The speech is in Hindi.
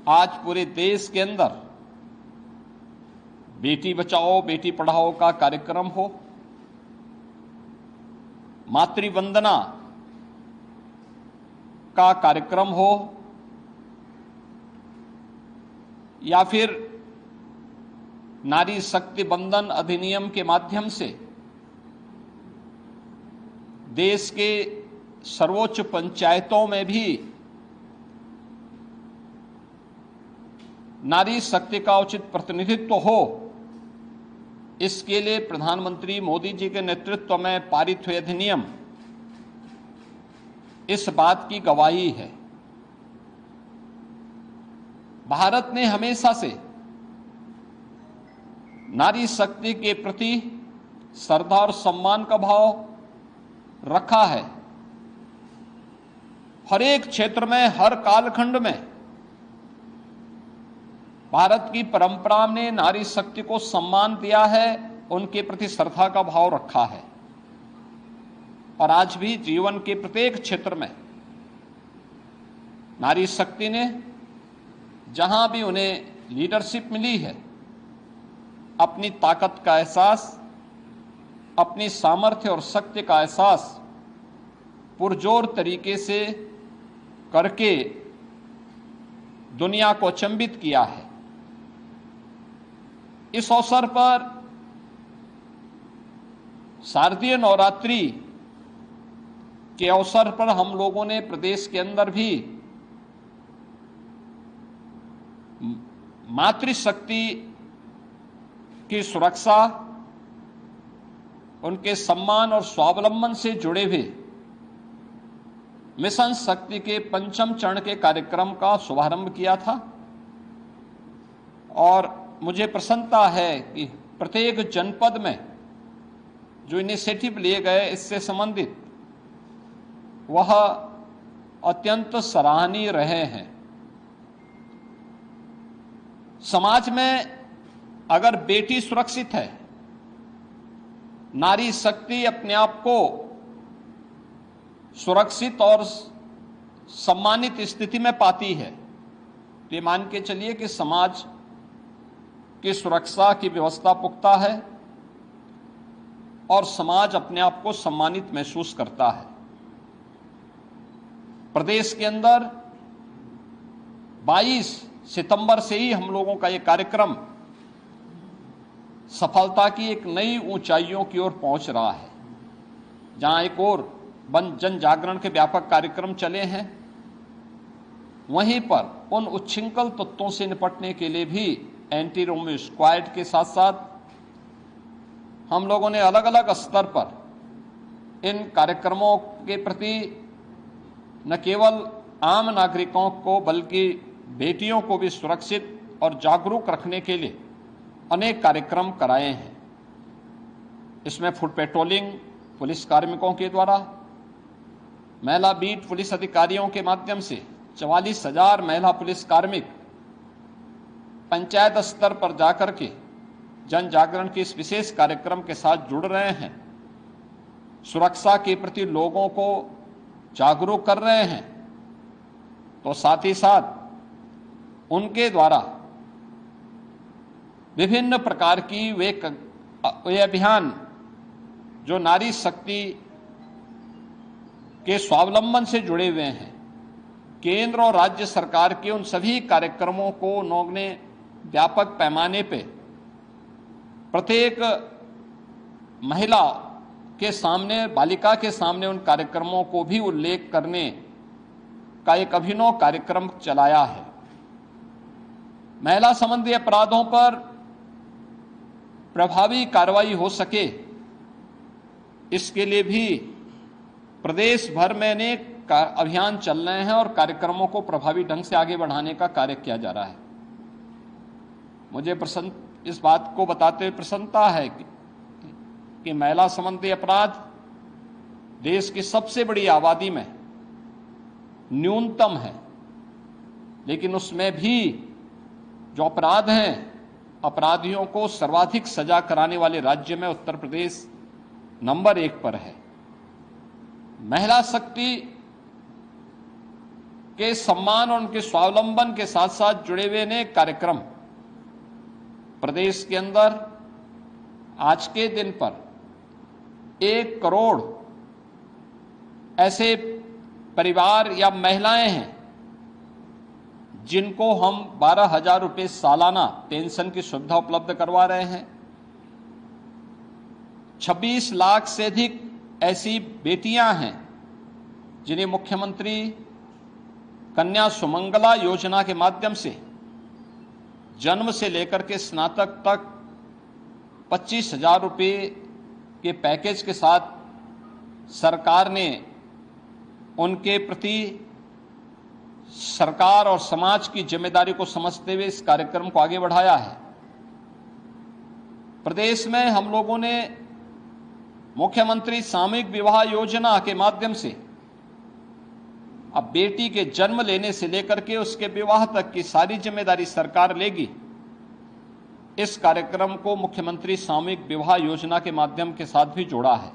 आज पूरे देश के अंदर बेटी बचाओ बेटी पढ़ाओ का कार्यक्रम हो, मातृ वंदना का कार्यक्रम हो, या फिर नारी शक्ति बंधन अधिनियम के माध्यम से देश के सर्वोच्च पंचायतों में भी नारी शक्ति का उचित प्रतिनिधित्व हो, इसके लिए प्रधानमंत्री मोदी जी के नेतृत्व में पारित हुए अधिनियम इस बात की गवाही है। भारत ने हमेशा से नारी शक्ति के प्रति श्रद्धा और सम्मान का भाव रखा है। हर एक क्षेत्र में, हर कालखंड में भारत की परंपरा ने नारी शक्ति को सम्मान दिया है, उनके प्रति श्रद्धा का भाव रखा है। और आज भी जीवन के प्रत्येक क्षेत्र में नारी शक्ति ने जहां भी उन्हें लीडरशिप मिली है, अपनी ताकत का एहसास, अपनी सामर्थ्य और शक्ति का एहसास पुरजोर तरीके से करके दुनिया को अचंभित किया है। इस अवसर पर शारदीय नवरात्रि के अवसर पर हम लोगों ने प्रदेश के अंदर भी मातृशक्ति की सुरक्षा, उनके सम्मान और स्वावलंबन से जुड़े हुए मिशन शक्ति के पंचम चरण के कार्यक्रम का शुभारंभ किया था। और मुझे प्रसन्नता है कि प्रत्येक जनपद में जो इनिशिएटिव लिए गए इससे संबंधित, वह अत्यंत सराहनीय रहे हैं। समाज में अगर बेटी सुरक्षित है, नारी शक्ति अपने आप को सुरक्षित और सम्मानित स्थिति में पाती है, तो ये मान के चलिए कि समाज की सुरक्षा की व्यवस्था पुख्ता है और समाज अपने आप को सम्मानित महसूस करता है। प्रदेश के अंदर 22 सितंबर से ही हम लोगों का ये कार्यक्रम सफलता की एक नई ऊंचाइयों की ओर पहुंच रहा है। जहां एक और जन जागरण के व्यापक कार्यक्रम चले हैं, वहीं पर उन उच्छृंखल तत्वों से निपटने के लिए भी एंटी रोमियो स्क्वाड के साथ साथ हम लोगों ने अलग अलग स्तर पर इन कार्यक्रमों के प्रति न केवल आम नागरिकों को बल्कि बेटियों को भी सुरक्षित और जागरूक रखने के लिए अनेक कार्यक्रम कराए हैं। इसमें फुट पेट्रोलिंग पुलिस कार्मिकों के द्वारा, महिला बीट पुलिस अधिकारियों के माध्यम से 44,000 महिला पुलिस कार्मिक पंचायत स्तर पर जाकर के जन जागरण के इस विशेष कार्यक्रम के साथ जुड़ रहे हैं, सुरक्षा के प्रति लोगों को जागरूक कर रहे हैं। तो साथ ही साथ उनके द्वारा विभिन्न प्रकार की वे अभियान जो नारी शक्ति के स्वावलंबन से जुड़े हुए हैं, केंद्र और राज्य सरकार के उन सभी कार्यक्रमों को उन्होंने व्यापक पैमाने पे प्रत्येक महिला के सामने, बालिका के सामने उन कार्यक्रमों को भी उल्लेख करने का एक अभिनव कार्यक्रम चलाया है। महिला संबंधी अपराधों पर प्रभावी कार्रवाई हो सके, इसके लिए भी प्रदेश भर में अनेक अभियान चल रहे हैं और कार्यक्रमों को प्रभावी ढंग से आगे बढ़ाने का कार्य किया जा रहा है। मुझे इस बात को बताते हुए प्रसन्नता है कि महिला संबंधी अपराध देश की सबसे बड़ी आबादी में न्यूनतम है, लेकिन उसमें भी जो अपराध हैं, अपराधियों को सर्वाधिक सजा कराने वाले राज्य में उत्तर प्रदेश नंबर 1 पर है। महिला शक्ति के सम्मान और उनके स्वावलंबन के साथ साथ जुड़े हुए अनेक कार्यक्रम प्रदेश के अंदर आज के दिन पर 1 करोड़ ऐसे परिवार या महिलाएं हैं जिनको हम 12,000 रुपये सालाना पेंशन की सुविधा उपलब्ध करवा रहे हैं। 26 लाख से अधिक ऐसी बेटियां हैं जिन्हें मुख्यमंत्री कन्या सुमंगला योजना के माध्यम से जन्म से लेकर के स्नातक तक 25,000 रुपये के पैकेज के साथ सरकार ने उनके प्रति सरकार और समाज की जिम्मेदारी को समझते हुए इस कार्यक्रम को आगे बढ़ाया है। प्रदेश में हम लोगों ने मुख्यमंत्री सामूहिक विवाह योजना के माध्यम से अब बेटी के जन्म लेने से लेकर के उसके विवाह तक की सारी जिम्मेदारी सरकार लेगी। इस कार्यक्रम को मुख्यमंत्री सामूहिक विवाह योजना के माध्यम के साथ भी जोड़ा है।